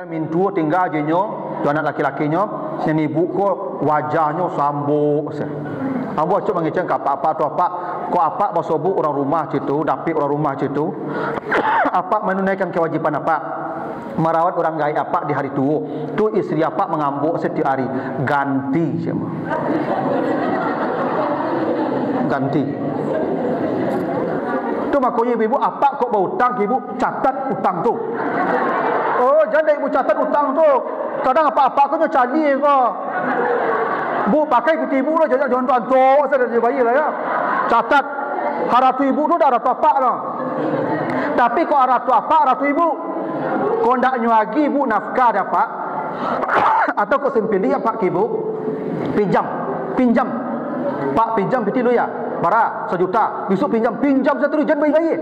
Mintu tinggal je nyo, tu anak laki-lakinya, yang ibu ko wajahnya sambuk. Ambo cuk mangiceng ka apa tu apa, ko apa basobu orang rumah situ, dapik orang rumah situ. Apa menunaikan kewajiban apa? Merawat orang gaib apa di hari tua. Tu istri apa mengambuk setiap hari, ganti semua. Ganti. Tu makanya ibu apa kok berhutang, ibu catat hutang tu. Oh, jangan ibu catat hutang tu. Kadang apa-apa kau cari kau. Bu pakai putih ibu lah, jangan tuan-tuan saya dah bayi lah ya. Catat haratu ibu tu dah haratu apa lah. Tapi kau haratu apa, haratu ibu. Kau ndak nyuagi ibu nafkah dapat. Atau kau sempili apa ibu? Pinjam. Pak pinjam piti lu ya. Bara 1 juta. Besok pinjam 1 jangan bayi-bayi.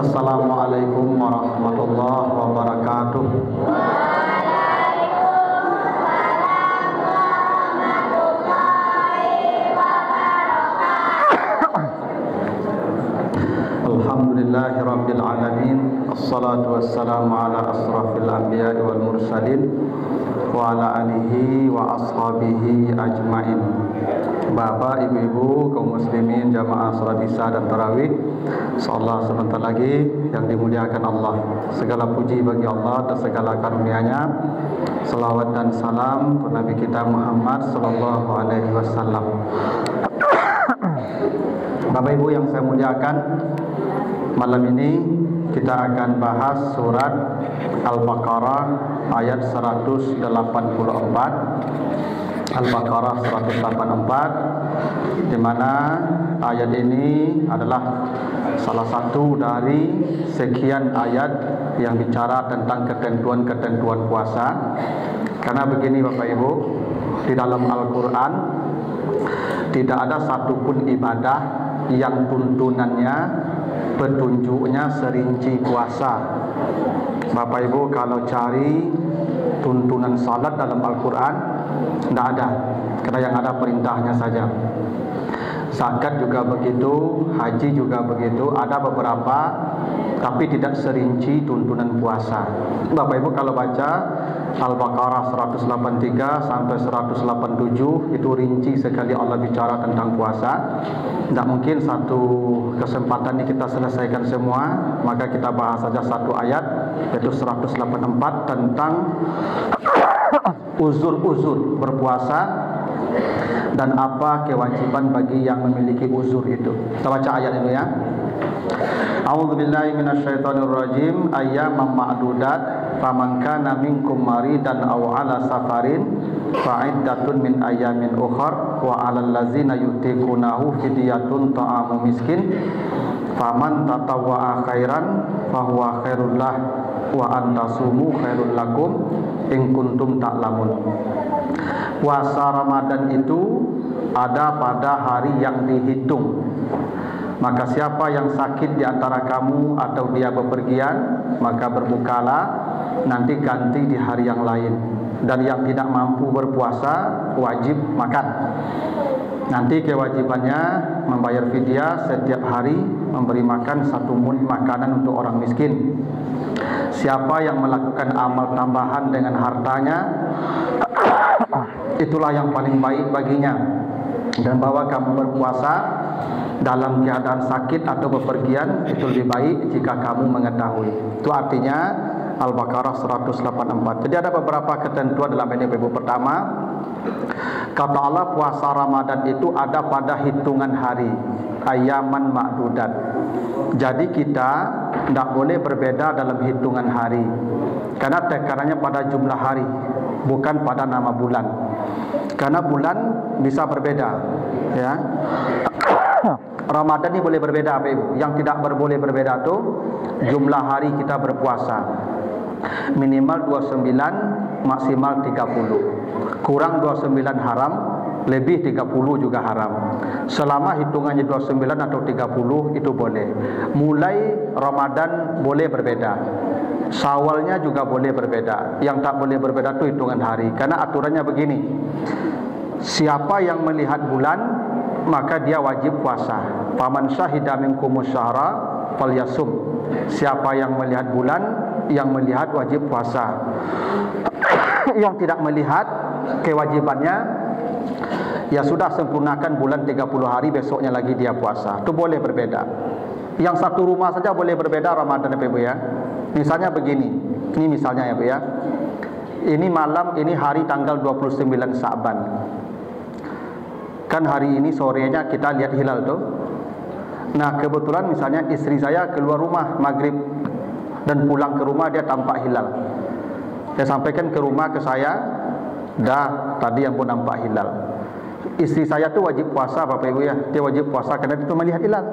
Assalamualaikum warahmatullahi wabarakatuh. Alhamdulillahi rabbil alamin. Assalatu wassalamu ala asrafil anbiya'i wal mursalin wa ala alihi wa ashabihi ajmain. Bapak, ibu-ibu, kaum muslimin, jamaah salat Isya dan tarawih, insyaallah sebentar lagi yang dimuliakan Allah. Segala puji bagi Allah dan segala karunia-Nya. Selawat dan salam untuk Nabi kita Muhammad sallallahu alaihi wasallam. Bapak Ibu yang saya muliakan, malam ini kita akan bahas surat Al-Baqarah ayat 184. Al-Baqarah 184, di mana ayat ini adalah salah satu dari sekian ayat yang bicara tentang ketentuan-ketentuan puasa. Karena begini Bapak Ibu, di dalam Al-Quran tidak ada satupun ibadah yang tuntunannya, petunjuknya serinci puasa. Bapak Ibu kalau cari tuntunan salat dalam Al-Quran, tidak ada, karena yang ada perintahnya saja. Zakat juga begitu, haji juga begitu, ada beberapa tapi tidak serinci tuntunan puasa. Bapak Ibu kalau baca Al-Baqarah 183 sampai 187, itu rinci sekali Allah bicara tentang puasa. Tidak mungkin satu kesempatan ini kita selesaikan semua, maka kita bahas saja satu ayat, yaitu 184 tentang uzur-uzur berpuasa dan apa kewajiban bagi yang memiliki uzur itu. Kita baca ayat itu ya. A'udzubillahi minasyaitonirrajim. Ayyaman ma'dudat faman kana minkum maridan aw 'ala safarin fa'iddatun min ayyamin ukhar wa 'alal ladzina yutiqunahu fidyatun ta'amu miskin faman tatawwa'a khairan fahuwa khairul lah wa antasumu khairul lakum in kuntum ta'lamun. Puasa Ramadan itu ada pada hari yang dihitung. Maka siapa yang sakit di antara kamu atau dia bepergian, maka berbukalah, nanti ganti di hari yang lain. Dan yang tidak mampu berpuasa wajib makan. Nanti kewajibannya membayar fidyah setiap hari, memberi makan 1 mud makanan untuk orang miskin. Siapa yang melakukan amal tambahan dengan hartanya, itulah yang paling baik baginya. Dan bahwa kamu berpuasa dalam keadaan sakit atau bepergian itu lebih baik jika kamu mengetahui. Itu artinya Al-Baqarah 184. Jadi ada beberapa ketentuan dalam ini Ibu. Pertama, kata Allah puasa Ramadan itu ada pada hitungan hari, ayyaman ma'dudat. Jadi kita tidak boleh berbeda dalam hitungan hari, karena tekanannya pada jumlah hari, bukan pada nama bulan. Karena bulan bisa berbeda, ya. Ramadan ini boleh berbeda Bapak Ibu. Yang tidak boleh berbeda tuh jumlah hari kita berpuasa. Minimal 29, maksimal 30. Kurang 29 haram, lebih 30 juga haram. Selama hitungannya 29 atau 30 itu boleh. Mulai Ramadan boleh berbeda. Syawalnya juga boleh berbeda. Yang tak boleh berbeda itu hitungan hari. Karena aturannya begini, siapa yang melihat bulan maka dia wajib puasa. Faman syahida minkumus syahra falyasum. Siapa yang melihat bulan, yang melihat wajib puasa. Yang tidak melihat, kewajibannya ya sudah, sempurnakan bulan 30 hari, besoknya lagi dia puasa. Itu boleh berbeda. Yang satu rumah saja boleh berbeda Ramadan ya Ibu ya. Misalnya begini, ini misalnya ya Bu ya. Ini malam, ini hari tanggal 29 Sa'ban. Kan hari ini sorenya kita lihat hilal tuh. Nah kebetulan misalnya istri saya keluar rumah maghrib dan pulang ke rumah dia tampak hilal. Dia sampaikan ke rumah ke saya, dah tadi yang pun nampak hilal. Istri saya tuh wajib puasa Bapak Ibu ya. Dia wajib puasa karena itu melihat hilal.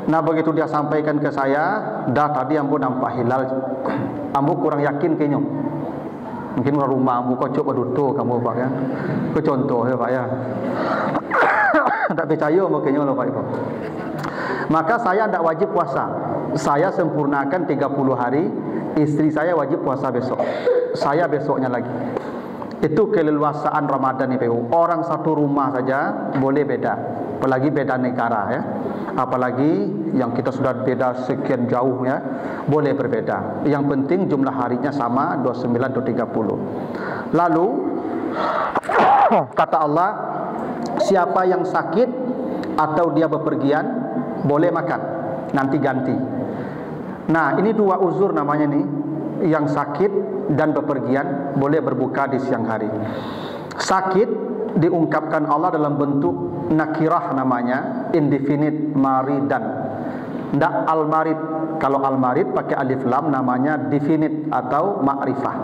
Nah begitu dia sampaikan ke saya, dah tadi ambo nampak hilal, ambo kurang yakin kayaknya. Mungkin rumah ambo kocok berduto kamu Pak kan. Itu contoh ya Pak ya. Tak percaya mungkinnya loh Pak Ibu. Maka saya tidak wajib puasa. Saya sempurnakan 30 hari, istri saya wajib puasa besok. Saya besoknya lagi. Itu keleluasaan Ramadan Ibu. Orang satu rumah saja boleh beda. Apalagi beda negara ya. Apalagi yang kita sudah beda sekian jauh ya, boleh berbeda. Yang penting jumlah harinya sama, 29 atau 30. Lalu kata Allah, siapa yang sakit atau dia bepergian boleh makan, nanti ganti. Nah ini dua uzur namanya nih. Yang sakit dan bepergian boleh berbuka di siang hari. Sakit diungkapkan Allah dalam bentuk nakirah namanya, indefinite maridan. Ndak al-marid. Kalau al-marid pakai alif lam namanya definite atau ma'rifah.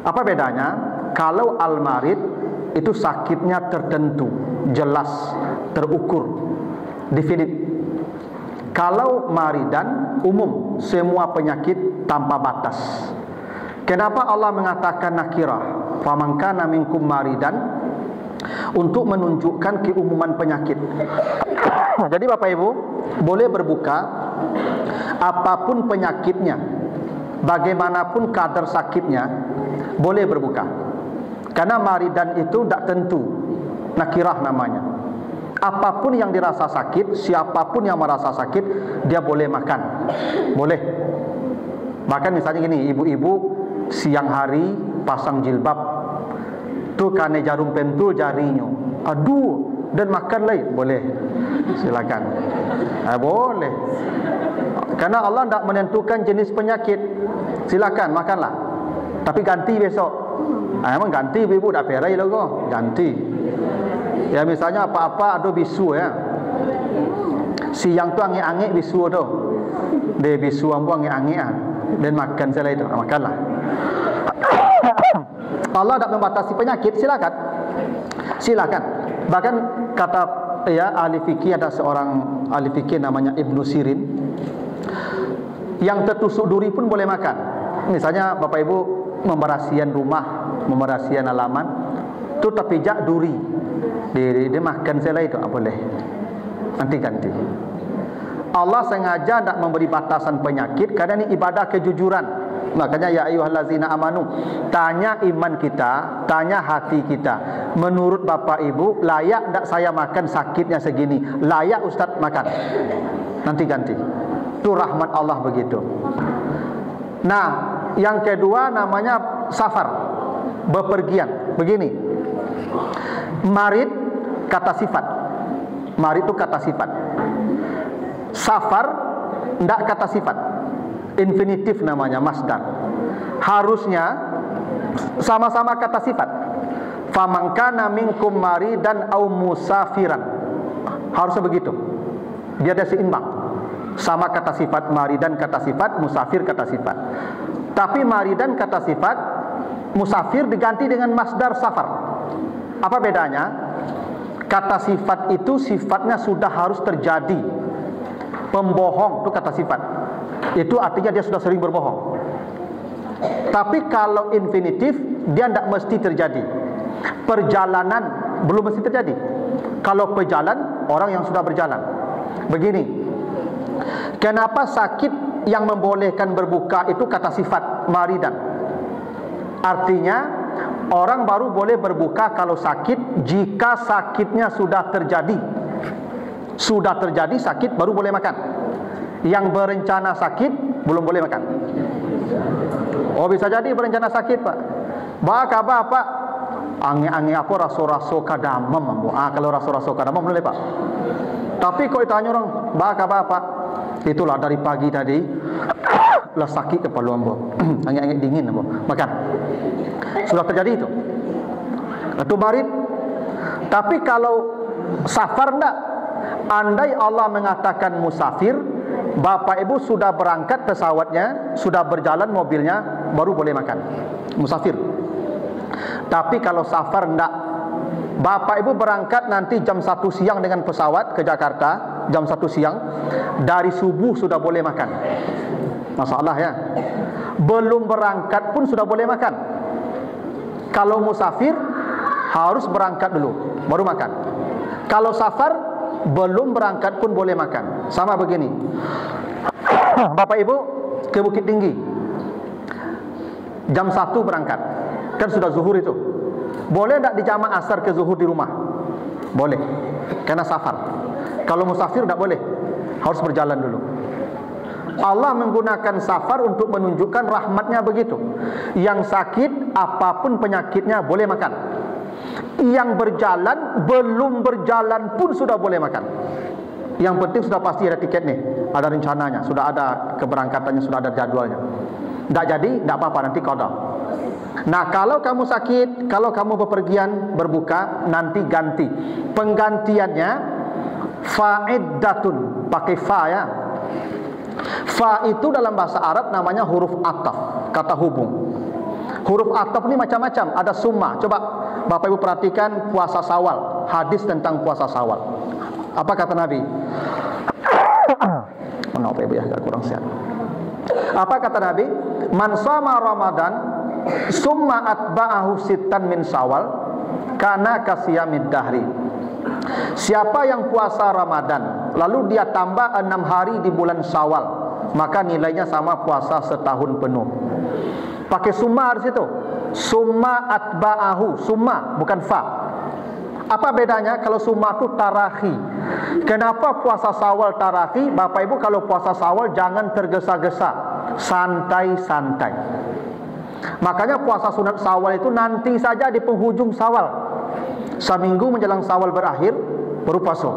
Apa bedanya? Kalau al-marid itu sakitnya tertentu, jelas, terukur, definite. Kalau maridan umum, semua penyakit tanpa batas. Kenapa Allah mengatakan nakirah? Faman kana minkum maridan, untuk menunjukkan keumuman penyakit. Jadi Bapak Ibu boleh berbuka apapun penyakitnya, bagaimanapun kadar sakitnya, boleh berbuka. Karena maridan itu tidak tentu, nakirah namanya. Apapun yang dirasa sakit, siapapun yang merasa sakit, dia boleh makan. Boleh. Bahkan misalnya gini, ibu-ibu siang hari pasang jilbab, tuh kane jarum pentul jarinya, aduh, dan makan lagi, boleh. Silakan. Boleh. Karena Allah tidak menentukan jenis penyakit. Silakan makanlah. Tapi ganti besok. Emang ganti ibu-ibu dah perai logo, ganti. Ya misalnya apa-apa ada bisu ya. Siang tu angin-angin bisu tu. Dia bisu ambo angin-angin ah. Dan makan saya itu, makanlah. Allah tak membatasi penyakit, silakan. Silakan. Bahkan kata ya ahli fikih, ada seorang ahli fikih namanya Ibnu Sirin, yang tertusuk duri pun boleh makan. Misalnya Bapak Ibu memberasihan rumah, memberasihan halaman, tu terpijak duri. Dia makan saya itu, boleh. Nanti ganti. Allah sengaja tidak memberi batasan penyakit karena ini ibadah kejujuran. Makanya ya ayyuhallazina amanu, tanya iman kita, tanya hati kita. Menurut Bapak Ibu, layak tidak saya makan sakitnya segini? Layak Ustaz makan. Nanti ganti. Itu rahmat Allah begitu. Nah, yang kedua namanya safar, bepergian. Begini, marid kata sifat. Marid itu kata sifat. Safar tidak kata sifat, infinitif namanya, masdar. Harusnya sama-sama kata sifat. Faman kana minkum maridan au musafiran. Harusnya begitu. Dia ada seimbang. Sama kata sifat, maridan kata sifat, musafir kata sifat. Tapi maridan kata sifat, musafir diganti dengan masdar safar. Apa bedanya? Kata sifat itu sifatnya sudah harus terjadi. Pembohong itu kata sifat. Itu artinya dia sudah sering berbohong. Tapi kalau infinitif, dia tidak mesti terjadi. Perjalanan belum mesti terjadi. Kalau berjalan, orang yang sudah berjalan. Begini, kenapa sakit yang membolehkan berbuka itu kata sifat maridan. Artinya orang baru boleh berbuka kalau sakit jika sakitnya sudah terjadi. Sudah terjadi sakit baru boleh makan. Yang berencana sakit belum boleh makan. Oh, bisa jadi berencana sakit, Pak. Ba kabar Pak? Angi-angi aku raso-raso kadamam, ambo. Kalau raso-raso kadamam boleh, Pak. Tapi kok ditanya orang, ba kabar Pak? Itulah dari pagi tadi lah sakit kepala ambo. Angi-angi dingin ambo. Makan. Sudah terjadi itu. Itu marid. Tapi kalau safar enggak? Andai Allah mengatakan musafir, bapak ibu sudah berangkat pesawatnya, sudah berjalan mobilnya, baru boleh makan. Musafir. Tapi kalau safar enggak, bapak ibu berangkat nanti jam 1 siang dengan pesawat ke Jakarta, jam 1 siang, dari subuh sudah boleh makan. Masalah ya. Belum berangkat pun sudah boleh makan. Kalau musafir harus berangkat dulu baru makan. Kalau safar belum berangkat pun boleh makan. Sama begini. Bapak ibu ke Bukit Tinggi jam 1 berangkat. Kan sudah zuhur itu. Boleh tak dijama asar ke zuhur di rumah? Boleh. Karena safar. Kalau musafir tak boleh. Harus berjalan dulu. Allah menggunakan safar untuk menunjukkan rahmatnya begitu. Yang sakit apapun penyakitnya boleh makan. Yang berjalan belum berjalan pun sudah boleh makan. Yang penting sudah pasti ada tiket nih, ada rencananya, sudah ada keberangkatannya, sudah ada jadwalnya. Tak jadi, tak apa-apa, nanti qada. Nah, kalau kamu sakit, kalau kamu bepergian berbuka, nanti ganti. Penggantiannya fa'iddatun, pakai fa ya. Fa itu dalam bahasa Arab namanya huruf ataf, kata hubung. Huruf ataf ini macam-macam, ada summa. Coba Bapak Ibu perhatikan puasa Syawal, hadis tentang puasa Syawal. Apa kata Nabi? Kenapa Ibu ya, agak kurang sehat. Apa kata Nabi? Man shoma Ramadan summa atba'ahu sittan min Syawal kana kasiyamid dahri. Siapa yang puasa Ramadan lalu dia tambah 6 hari di bulan Syawal, maka nilainya sama puasa setahun penuh. Pakai summa di situ. Summa atba'ahu, summa bukan fa. Apa bedanya? Kalau summa itu tarahi. Kenapa puasa Syawal tarahi? Bapak Ibu kalau puasa Syawal jangan tergesa-gesa, santai-santai. Makanya puasa sunat Syawal itu nanti saja di penghujung Syawal. Seminggu menjelang Syawal berakhir baru puasa.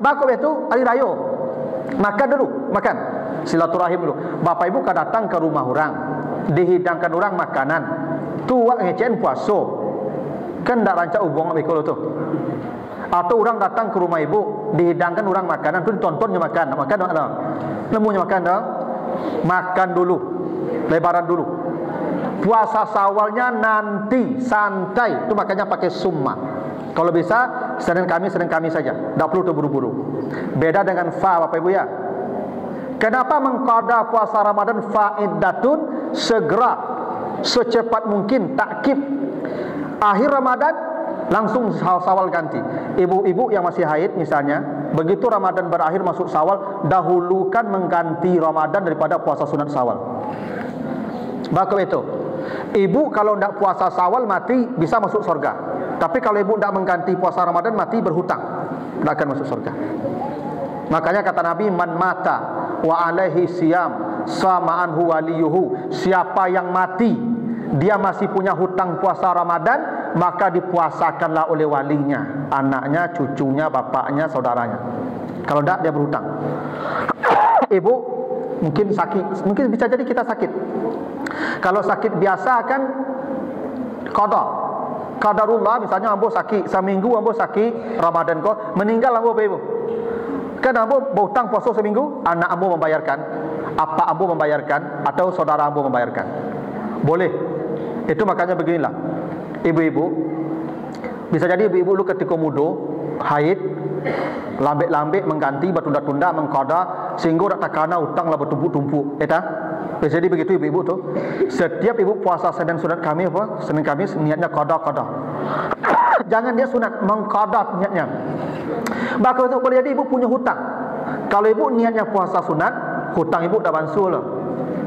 Bapak itu hari raya. Makan dulu, makan. Silaturahim dulu. Bapak Ibu kan datang ke rumah orang, dihidangkan orang makanan. Tua ngecen puasa. Kan tak rancak hubung kalau tu. Atau orang datang ke rumah ibu, dihidangkan orang makanan, tu ditontonnya makan. Makan tak ada. Lemunya makan tak? Makan dulu. Lebaran dulu. Puasa Syawalnya nanti, santai. Itu makanya pakai summa. Kalau bisa Senin Kamis saja. Tak perlu terburu-buru. Beda dengan fa Bapak Ibu ya. Kenapa mengqada puasa Ramadan fa'iddatun? Segera, secepat mungkin, takkib. Akhir Ramadan langsung Syawal ganti. Ibu-ibu yang masih haid misalnya, begitu Ramadan berakhir masuk Syawal, dahulukan mengganti Ramadan daripada puasa sunat Syawal. Maka itu, ibu kalau tidak puasa Syawal mati bisa masuk surga. Tapi kalau ibu tidak mengganti puasa Ramadan mati berhutang, tidak akan masuk surga. Makanya kata Nabi, man mata wa alaihi siyam sama anhu waliyuhu. Siapa yang mati dia masih punya hutang puasa Ramadan, maka dipuasakanlah oleh walinya, anaknya, cucunya, bapaknya, saudaranya. Kalau tidak dia berhutang. Ibu mungkin sakit, mungkin bisa jadi kita sakit. Kalau sakit biasa kan qada. Qadarullah misalnya ambo sakit seminggu, ambo sakit Ramadan kok meninggal ambo Ibu. Kan ambo berhutang puasa seminggu, anak ambo membayarkan, apa ambo membayarkan atau saudara ambo membayarkan. Boleh. Itu makanya beginilah. Ibu-ibu bisa jadi ibu-ibu lu ketika muda haid lambek-lambek mengganti bertunda-tunda mengqada sehingga tak takana hutang lah bertumpuk-tumpuk. Eta bisa jadi begitu ibu-ibu tu. Setiap ibu puasa Senin sunat Kamis apa? Senin Kamis niatnya qada. Jangan dia sunat, mengqada niatnya. Maka itu boleh jadi ibu punya hutang. Kalau ibu niatnya puasa sunat, hutang ibu dah bansul lah.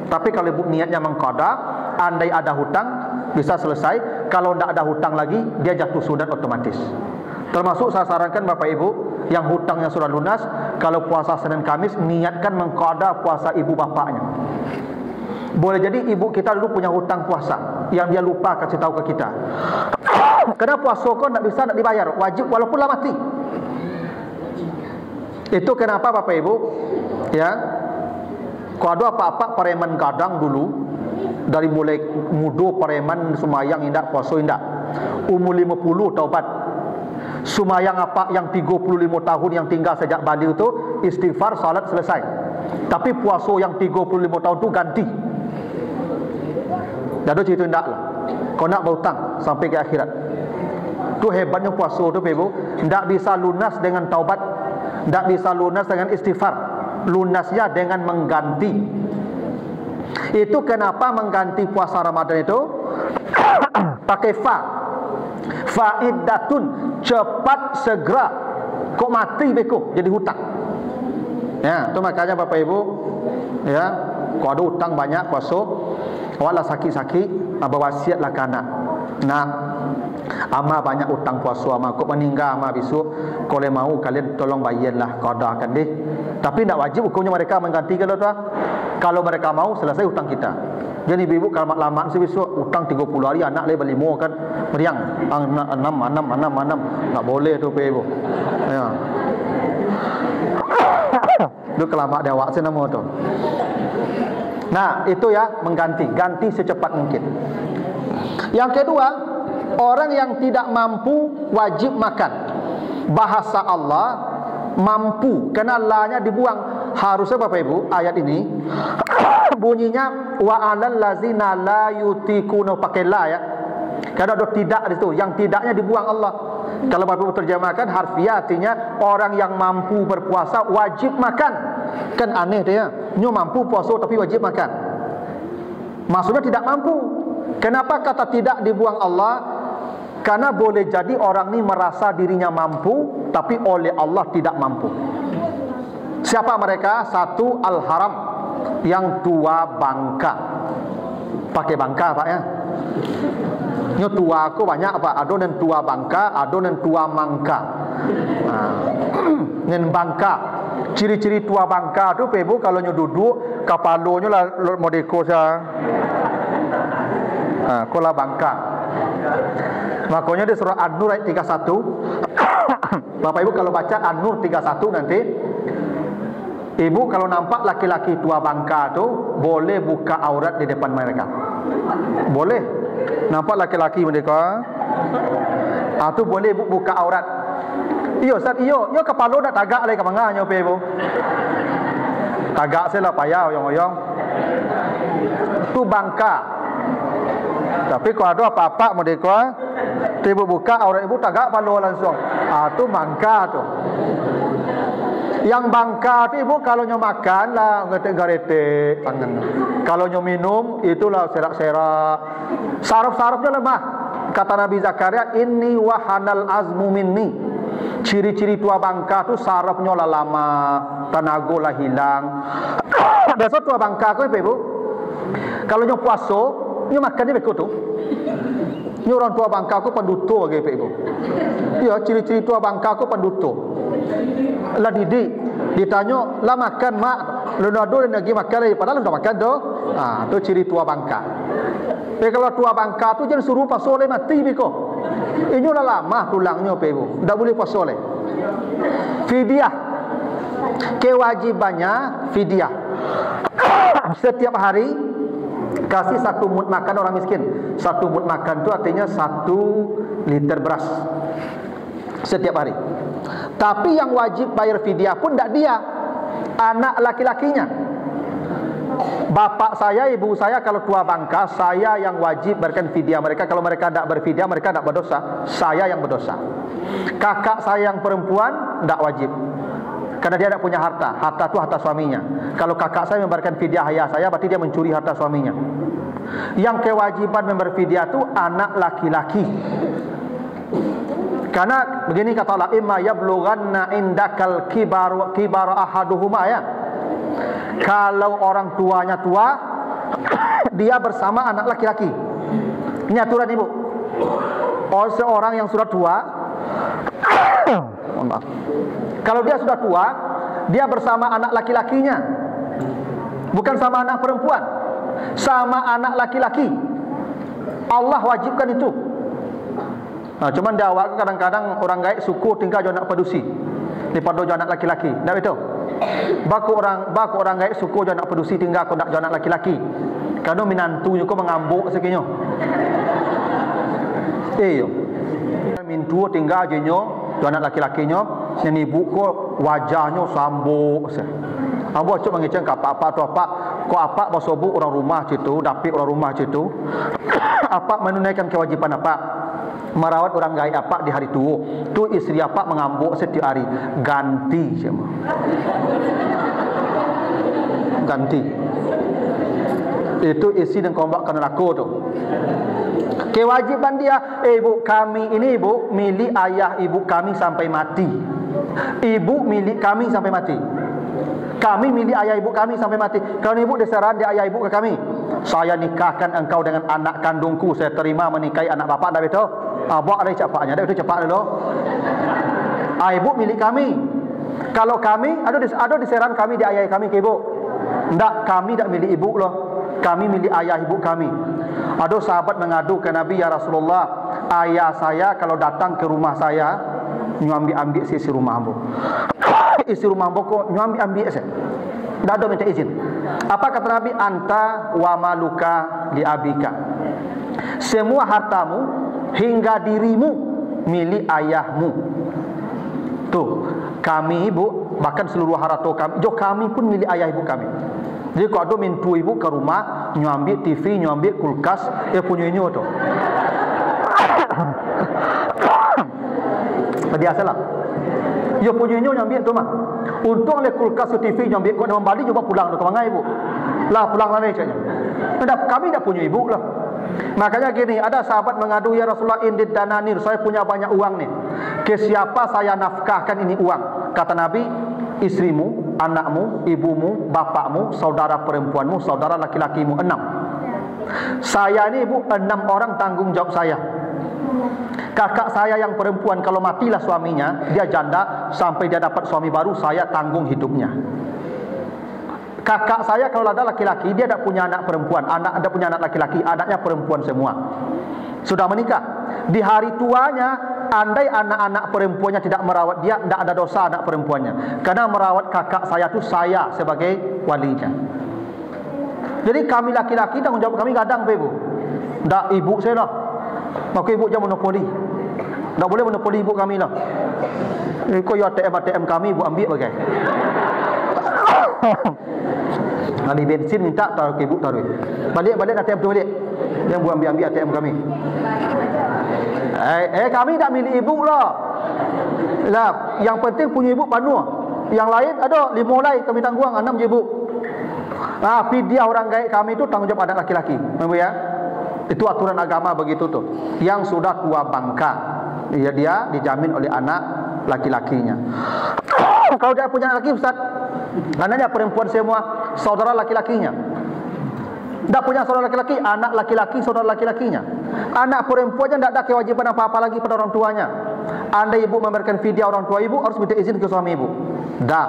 Tapi kalau ibu niatnya mengqada, andai ada hutang bisa selesai. Kalau tidak ada hutang lagi, dia jatuh sunat otomatis. Termasuk saya sarankan Bapak Ibu yang hutangnya sudah lunas, kalau puasa Senin Kamis niatkan mengqada puasa ibu bapaknya. Boleh jadi ibu kita dulu punya hutang puasa yang dia lupa kasih tahu ke kita. Karena puasa kok tidak bisa, tidak dibayar, wajib walaupun lah mati. Itu kenapa Bapak Ibu, ya, kalau apa-apa pareman kadang dulu, dari mulai muda pareman sumayang indak, puasa indak, umur 50 taubat. Sumayang apa yang 35 tahun yang tinggal sejak balik itu istighfar, salat selesai. Tapi puasa yang 35 tahun itu ganti. Jadi cerita indak lah. Kau nak berhutang sampai ke akhirat. Itu hebatnya puasa itu Ibu, tidak bisa lunas dengan taubat, tidak bisa lunas dengan istighfar. Lunasnya dengan mengganti. Itu kenapa mengganti puasa Ramadan itu pakai faidatun, cepat segera. Kok mati beko jadi hutang. Ya, itu makanya Bapak Ibu, ya, kalau ada hutang banyak puasa, awaklah sakit-sakit, berwasiatlah ke anak. Nah, ama banyak hutang puasa, ama kok meninggal ama besok, kalau mau kalian tolong bayarlah qadakan deh. Tapi tidak wajib hukumnya mereka mengganti kalau mereka mau selesai hutang kita. Jadi ibu kalau lama sih besok hutang 30 hari anak lagi berlimo kan meriang 6 tak boleh tu ibu. Ya. Itu kelamaan dia awak nama tu. Nah, itu ya ganti secepat mungkin. Yang kedua, orang yang tidak mampu wajib makan. Bahasa Allah mampu, kena la-nya dibuang. Harusnya Bapak Ibu ayat ini bunyinya wa 'alal ladzina la yutiquna, pakai la ya. Karena ada tidak di situ, yang tidaknya dibuang Allah. Kalau Bapak Ibu terjemahkan harfiah artinya orang yang mampu berpuasa wajib makan. Kan aneh dia, nyo mampu puasa tapi wajib makan. Maksudnya tidak mampu. Kenapa kata tidak dibuang Allah? Karena boleh jadi orang ini merasa dirinya mampu, tapi oleh Allah tidak mampu. Siapa mereka? Satu, al-haram, yang tua bangka. Pakai bangka Pak ya. Ini tua aku banyak Pak. Ada yang tua bangka, ada yang tua mangka. Ini bangka. Ciri-ciri tua bangka tu Ibu kalau nyo duduk, kepalanya lah modeko saya. Kola bangka. Makanya di surah An-Nur ayat 31. Bapak Ibu kalau baca An-Nur 31 nanti, Ibu kalau nampak laki-laki tua bangka tu boleh buka aurat di depan mereka. Boleh. Nampak laki-laki mereka, tu boleh buka aurat. Iyo Ustaz, iyo kepala dah tagak lagi ke manganya Ibu. Tagak saya lah payah oyong-oyong. Tu bangka. Tapi kalau ada apa-apa mereka, ibu buka aurat ibu tagak palo langsung. Tu bangka tu. Yang bangka tu Ibu kalau nyo makan lah ngetek-ngeretek tangan. Kalau nyo minum itulah serak-serak. Saraf-sarafnya lemah. Kata Nabi Zakaria, inni wahanal azmu minni. Ciri-ciri tua bangka tu sarafnya lah lama, tenaga lah hilang. Biasa tua bangka kau Ibu. Kalau nyo puasa, nyo makan ni beku tu. Nyo orang tua bangka kau penduto lagi Ibu. Ya, ciri-ciri tua bangka kau penduto. Lah didik, ditanya lah makan mak, Leonardo lagi makan lagi, padahal sudah makan tu. Tu ciri tua bangka. Tapi kalau tua bangka tu jangan suruh pasal mati biko. Ini lah lama tulangnya Ibu, tidak boleh pasal. Fidyah, kewajibannya fidyah. Setiap hari kasih 1 mud makan orang miskin. 1 mud makan tu artinya 1 liter beras setiap hari. Tapi yang wajib bayar fidyah pun tidak dia, anak laki-lakinya. Bapak saya, ibu saya kalau tua bangka, saya yang wajib berikan fidyah mereka. Kalau mereka tidak berfidyah, mereka tidak berdosa. Saya yang berdosa. Kakak saya yang perempuan tidak wajib, karena dia tidak punya harta. Harta itu harta suaminya. Kalau kakak saya memberikan fidyah ayah saya, berarti dia mencuri harta suaminya. Yang kewajiban memberi fidyah itu anak laki-laki. Karena begini kata Allah, imma yablughanna indakal kibar ahaduhuma ya. Kalau orang tuanya tua, dia bersama anak laki-laki. Ini aturan ibu. Seorang yang sudah tua, maaf, kalau dia sudah tua, dia bersama anak laki-lakinya, bukan sama anak perempuan, sama anak laki-laki. Allah wajibkan itu. Nah, cuman di awak kadang-kadang orang gaib suku tinggal jo anak pedusi daripada jo anak laki-laki. Tak betul? Baku orang gaib suku jo anak pedusi tinggal ko nak jo anak laki-laki. Karena minantunya ko mengambuk sekinyo. Yo. Mintu tinggal jenyo jo anak laki-lakinyo, yang ibu ko wajahnya sambuk se. Ambo cuk mangiceng ka apa tu apa ko apa basobu orang rumah situ, dapik orang rumah situ. Apa menunaikan kewajiban apa? Merawat orang gaib apa di hari tua. Tu istri apa mengambuk setiap hari. Ganti semua. Ganti. Itu isi dan kombak ke neraka tu. Kewajiban dia, ibu kami ini ibu milik ayah ibu kami sampai mati. Ibu milik kami sampai mati. Kami milik ayah ibu kami sampai mati. Kalau ibu diserah di ayah ibu ke kami, saya nikahkan engkau dengan anak kandungku. Saya terima menikahi anak bapak. Dah betul? Buat ada cepatnya. Dah betul cepat dulu. Ibu milik kami. Kalau kami ada diserah kami di ayah kami ke ibu. Tak, kami tak milik ibu loh. Kami milik ayah ibu kami. Ada sahabat mengadu ke Nabi, ya Rasulullah, ayah saya kalau datang ke rumah saya, nyambi-ambil isi rumah ambo. Isi rumah ambo kok nyambi-ambil saya. Tak ada minta izin. Apa kata Nabi? Anta wa maluka li abika. Semua hartamu hingga dirimu milik ayahmu. Tuh, kami ibu, bahkan seluruh harta kami, kami pun milik ayah ibu kami. Jadi kalau ada mintu ibu ke rumah, nyambil TV, nyambil kulkas, punya ini tu. Biasalah. Ya punya ini nyambil tu mah. Untung le kulkas TV nyambil kau dalam Bali coba pulang tu ke mana ibu? Lah pulang lah ni caknya. Kami dah punya ibu lah. Makanya gini, ada sahabat mengadu, ya Rasulullah, indid dananir, saya punya banyak uang nih. Ke siapa saya nafkahkan ini uang? Kata Nabi, istrimu, anakmu, ibumu, bapakmu, saudara perempuanmu, saudara laki-lakimu, 6. Saya ini ibu 6 orang tanggung jawab saya. Kakak saya yang perempuan kalau matilah suaminya, dia janda sampai dia dapat suami baru, saya tanggung hidupnya. Kakak saya kalau ada laki-laki, dia tak punya anak perempuan, ada punya anak laki-laki, anaknya perempuan semua. Sudah menikah. Di hari tuanya, andai anak-anak perempuannya tidak merawat dia, tidak ada dosa anak perempuannya. Karena merawat kakak saya itu saya sebagai walinya. Jadi kami laki-laki tanggung jawab kami kadang ibu. Tak ibu saya lah. Maka ibu jangan monopoli. Tak boleh monopoli ibu kami lah. Kau ya ATM kami ibu ambil bagai. Kali bensin minta taruh ke ibu taruh. Balik ATM tu balik. Yang buat ambil ATM kami. Kami tak milik ibu lah. Lah, yang penting punya ibu penuh. Yang lain ada 5 lay kami tanggung, 6 je ibu. Fidyah orang gaib kami itu tanggung jawab anak laki-laki. Memang ya? Itu aturan agama begitu tuh. Yang sudah tua bangka, dia dijamin oleh anak laki-lakinya. Kalau dia punya anak laki, Ustaz, anaknya perempuan semua, saudara laki-lakinya. Tak punya saudara laki-laki, anak laki-laki, saudara laki-lakinya. Anak perempuannya tidak ada kewajiban apa-apa lagi pada orang tuanya. Andai ibu memberikan fidyah orang tua ibu, harus minta izin ke suami ibu. Dah,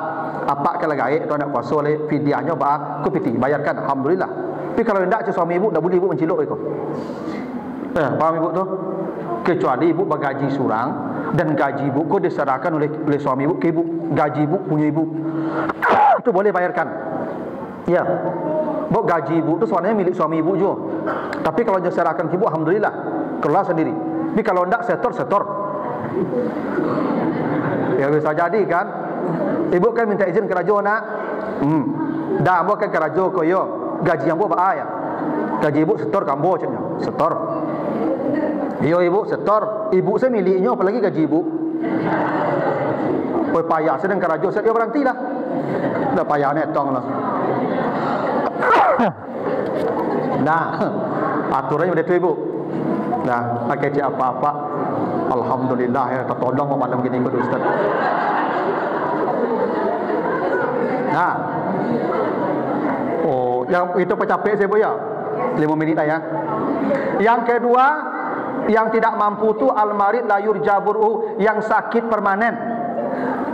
apa kalau gaib atau nak kuasa oleh fidyahnya, aku piti bayarkan, alhamdulillah. Tapi kalau tidak ke suami ibu, tak boleh ibu menciluk itu. Paham ibu tu? Kecuali ibu bergaji surang dan gaji ibu kau diserahkan oleh suami ibu ke ibu, gaji ibu punya ibu. Itu boleh bayarkan. Ya. Bok gaji ibu tu sebenarnya milik suami ibu juga. Tapi kalau diserahkan ke ibu, alhamdulillah, kelola sendiri. Tapi kalau tidak setor. Ya bisa jadi kan. Ibu kan minta izin ke raja nak. Dah ambo kan ke raja ko yo. Gaji ambo ba ya. Gaji ibu setor kambo caknya. Setor. Yo ibu setor. Ibu saya miliknya apalagi gaji ibu. Oi payah sedang ke raja saya berhentilah. Dah payah netong lah. Nah, aturannya udah tu ibu. Nah, pakai cik apa-apa. Alhamdulillah ya, tertolong malam gini ikut Ustaz. Nah, Yang itu pecapek saya ya. 5 minit dah ya. Yang kedua, yang tidak mampu tu al-marid la yurjaburu, yang sakit permanen.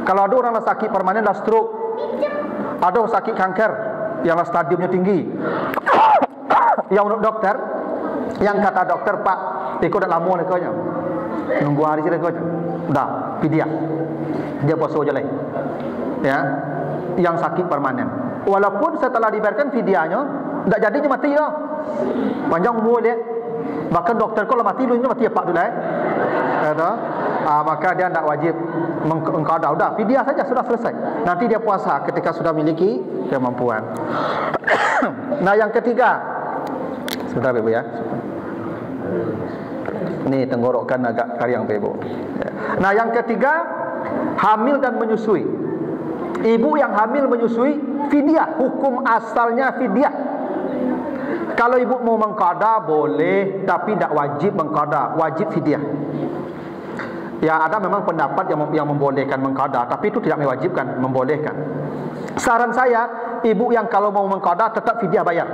Kalau ada orang sakit permanen lah stroke. Ada sakit kanker yang stadiumnya tinggi. Yang menurut dokter, yang kata dokter, Pak, ikut dah lama lekanya. Nunggu hari sini lekanya. Dah, fidyah. Dia puasa je lah. Ya. Yang sakit permanen. Walaupun setelah dibayarkan fidyahnya, tak jadinya mati dah. Panjang umur dia. Bahkan dokter kalau mati dulu mati apa dulu maka dia tidak wajib mengqada. Sudah fidyah saja, sudah selesai. Nanti dia puasa ketika sudah memiliki kemampuan. Nah, yang ketiga. Sebentar Ibu ya. Ini tenggorokan agak kariang Ibu. Nah, yang ketiga, hamil dan menyusui. Ibu yang hamil menyusui fidyah, hukum asalnya fidyah. Kalau ibu mau mengqada boleh, tapi tidak wajib mengqada, wajib fidyah. Ya, ada memang pendapat yang membolehkan mengqada, tapi itu tidak mewajibkan, membolehkan. Saran saya, ibu yang kalau mau mengqada tetap fidyah bayar.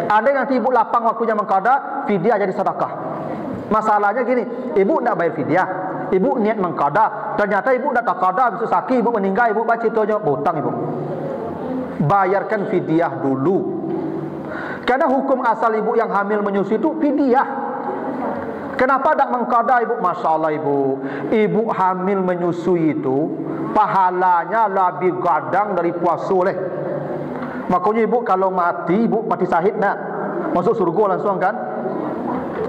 Ada yang nanti ibu lapang waktunya mengqada, fidyah jadi sedekah. Masalahnya gini, ibu tidak bayar fidyah, ibu niat mengqada, ternyata ibu dah tak qada, besok sakit, ibu meninggal, ibu baca itunya, hutang ibu. Bayarkan fidyah dulu. Karena hukum asal ibu yang hamil menyusui itu fidyah. Kenapa tak mengqada ibu? Masya Allah ibu, ibu hamil menyusui itu pahalanya lebih gadang dari puasa leh. Makanya ibu kalau mati, ibu mati syahid nak masuk surga langsung kan?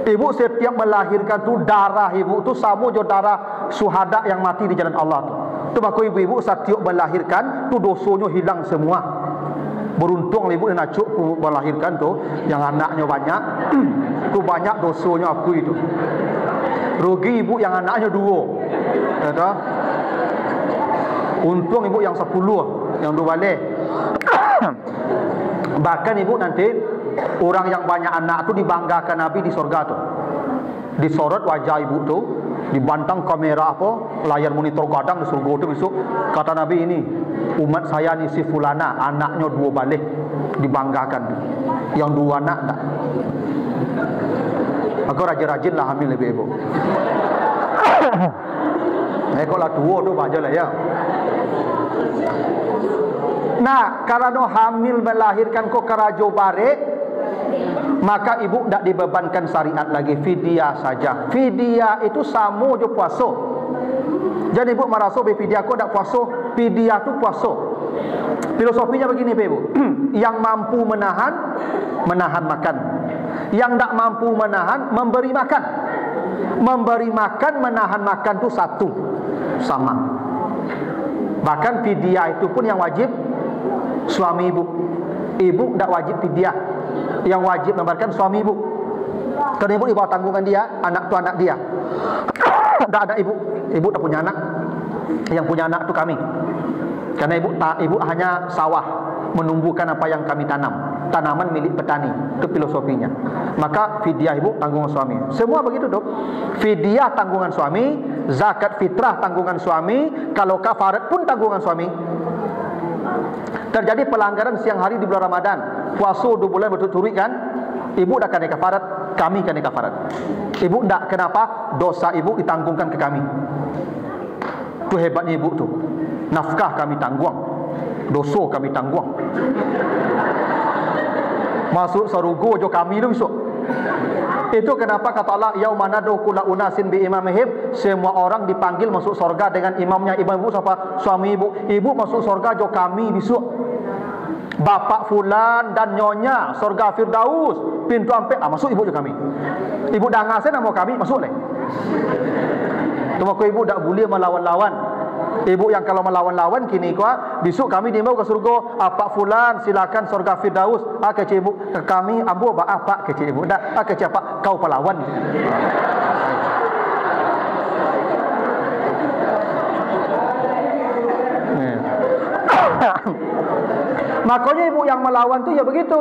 Ibu setiap melahirkan tu darah ibu tu sama jo darah syuhada yang mati di jalan Allah tu. Tu makanya ibu-ibu setiap melahirkan tu dosanya hilang semua. Beruntung ibu nak cuk melahirkan tu yang anaknya banyak. Tu banyak dosanya aku itu. Rugi ibu yang anaknya 2. Kata. Untung ibu yang 10, yang 2 balik. Bahkan ibu nanti orang yang banyak anak tu dibanggakan Nabi di surga tu. Disorot wajah ibu tu, dibantang kamera apa, layar monitor kadang di surga tu besok. Kata Nabi ini, umat saya ni si fulana, anaknya 2 balik, dibanggakan. Yang 2 anak tak. Maka rajin-rajinlah hamil ibu-ibu. Kalau lah 2 tu baca lah ya. Nah, kalau hamil melahirkan kok kerajo barek, maka ibu tidak dibebankan syariat lagi, fidyah saja. Fidyah itu sama je puasa. Jadi ibu merasa fidyah kok tak puasa, fidyah tu puasa. Filosofinya begini ibu. Yang mampu menahan, menahan makan. Yang tak mampu menahan, memberi makan. Memberi makan, menahan makan tu satu, sama. Bahkan fidyah itu pun yang wajib suami ibu. Ibu tak wajib fidyah. Yang wajib membayarkan suami ibu. Karena ibu di bawah tanggungan dia, anak tu anak dia. Tak ada ibu, ibu tak punya anak. Yang punya anak tu kami. Karena ibu hanya sawah, menumbuhkan apa yang kami tanam. Tanaman milik petani. Itu filosofinya. Maka fidyah ibu tanggungan suami. Semua begitu dok. Fidyah tanggungan suami, zakat fitrah tanggungan suami, kalau kafarat pun tanggungan suami. Terjadi pelanggaran siang hari di bulan Ramadan, puasa 2 bulan berturut-turut kan, ibu dah kena kafarat, kami kena kafarat. Ibu tak, kenapa? Dosa ibu ditanggungkan ke kami. Tu hebatnya ibu tu. Nafkah kami tanggung, dosa kami tanggung. Masuk surga jo kami tu besok. Itu kenapa kata Allah, yaumana dukula unasin bi imamihim, semua orang dipanggil masuk surga dengan imamnya. Imam ibu siapa? Suami ibu. Ibu masuk surga jo kami besok. Bapak fulan dan nyonya surga Firdaus, pintu ampe masuk ibu jo kami. Ibu dah ngasih nama kami masuk leh. Cuma ibu tak boleh melawan-lawan. Ibu yang kalau melawan-lawan kini kuah, besok kami dibawa ke surga. Pak fulan silakan surga Firdaus. Kecik ibu, kami ambu apa kecik ibu. Dak kecik apa kau pelawan. Makanya ibu yang melawan tu ya begitu.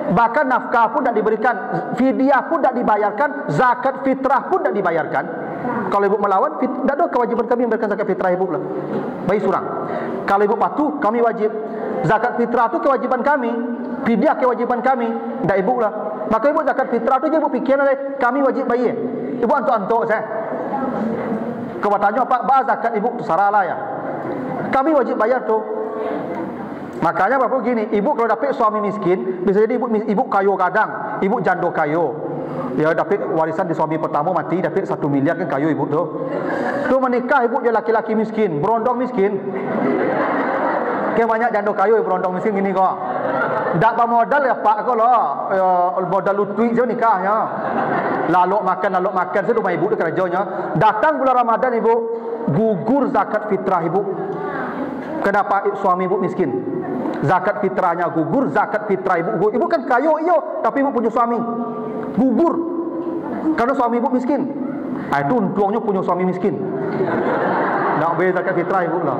Bahkan nafkah pun tak diberikan, fidyah pun tak dibayarkan, zakat fitrah pun tak dibayarkan. Kalau ibu melawan, tak ada kewajiban kami memberikan zakat fitrah ibu lah. Baik surang. Kalau ibu patuh, kami wajib. Zakat fitrah tu kewajiban kami, fidyah kewajiban kami, ndak ibu lah. Maka ibu zakat fitrah tu je ibu fikir kami wajib bayar. Ibu antuk-antuk saya. Kau tanya apa zakat ibu tu saralah ya. Kami wajib bayar tu. Makanya bapak gini, ibu kalau dapat suami miskin, bisa jadi ibu kayo kadang, ibu jando kayo. Ya dapat warisan di suami pertama mati, dapat 1 miliar kan kayo ibu tu. Tu menikah ibu dia laki-laki miskin, berondong miskin. Kayak banyak jando kayo berondong miskin gini kok. Dak modal ya pak kau lah, modal lutui je nikahnya. Lalu makan saya rumah ibu tu kerjanya. Datang bulan Ramadan ibu gugur zakat fitrah ibu. Kenapa suami ibu miskin? Zakat fitrahnya gugur, zakat fitrah ibu. Ibu kan kayo iyo, tapi ibu punya suami gugur karena suami ibu miskin. Itu untungnya punya suami miskin. Nak bayar zakat fitrah ibu lah.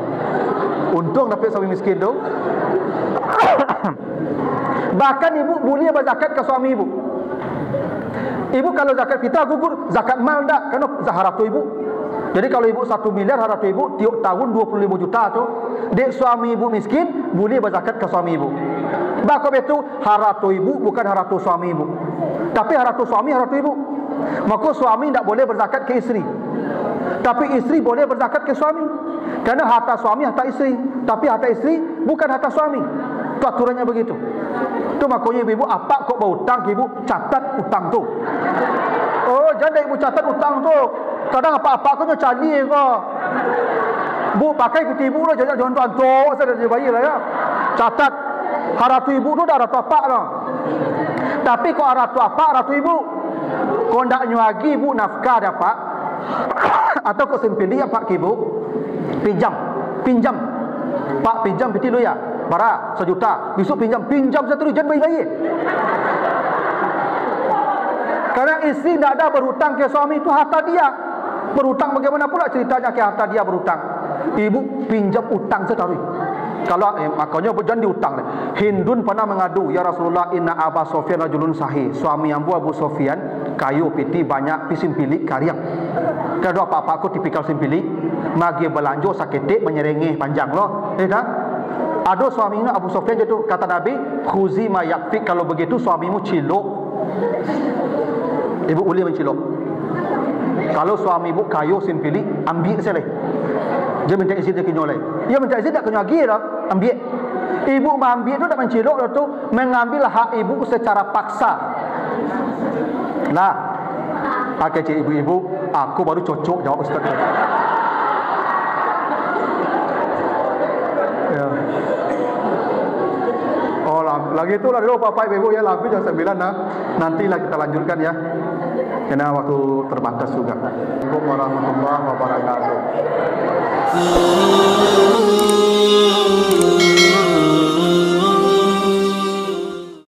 Untung dapat suami miskin tu. Bahkan ibu boleh berzakat ke suami ibu. Ibu kalau zakat fitrah gugur, zakat mal tak? Kerana harap tu ibu. Jadi kalau ibu 1 miliar harap tu ibu, tiap tahun 25 juta tu, dek suami ibu miskin, boleh berzakat ke suami ibu. Bahkan itu harap tu ibu bukan harap tu suami ibu. Tapi harap tu suami, harap tu ibu. Maka suami tak boleh berzakat ke isteri. Tapi isteri boleh berzakat ke suami. Kerana harta suami harta isteri, tapi harta isteri bukan harta suami. Itu aturannya begitu. Itu makanya ibu apa kok berhutang ke ibu, catat hutang tu. Oh, jangan ibu catat hutang tu. Kadang apa-apa kau cari kau. Bu pakai kuti ibu lah, jangan tuan-tuan saya dah bayi lah ya. Catat haratu ibu tu dah haratu apa lah. Tapi kau haratu apa, haratu ibu. Kau ndak nyuagi ibu nafkah dapat atau kau sempili apa ke ibu? Pinjam. Pak pinjam piti lu ya. Bara 1 juta. Besok pinjam 1 jangan bayi-bayi. Karena isteri tidak ada berhutang ke suami itu harta dia. Berhutang bagaimana pula ceritanya ke harta dia berhutang. Ibu pinjam utang setarui. Kalau makanya jangan diutang. Hindun pernah mengadu, ya Rasulullah, inna Aba Sofyan rajulun sahih. Suami ambu Abu Sofyan kayu piti banyak pisim pilik kariang. Kalau apa-apa aku tipikal simpilik, magi belanjo saketik menyerengih panjang loh. Tak? Ada suaminya Abu Sofyan jatuh kata Nabi, khuzi ma yakfik, kalau begitu suamimu cilok. Ibu boleh mencilok. Kalau suami ibu kayu simpili, ambil saya. Dia minta izin dia kenyolai. Dia minta izin tak kenyol lagi lah, ambil. Ibu mengambil tu tak mencilok tu, mengambil hak ibu secara paksa. Nah, pakai cik ibu-ibu, aku baru cocok jawab ustaz. Ya. Oh, lagi itulah dulu Bapak Ibu ya, lagu jam 9 nah. Nantilah kita lanjutkan ya. Karena waktu terbatas juga. Assalamualaikum warahmatullahi wabarakatuh.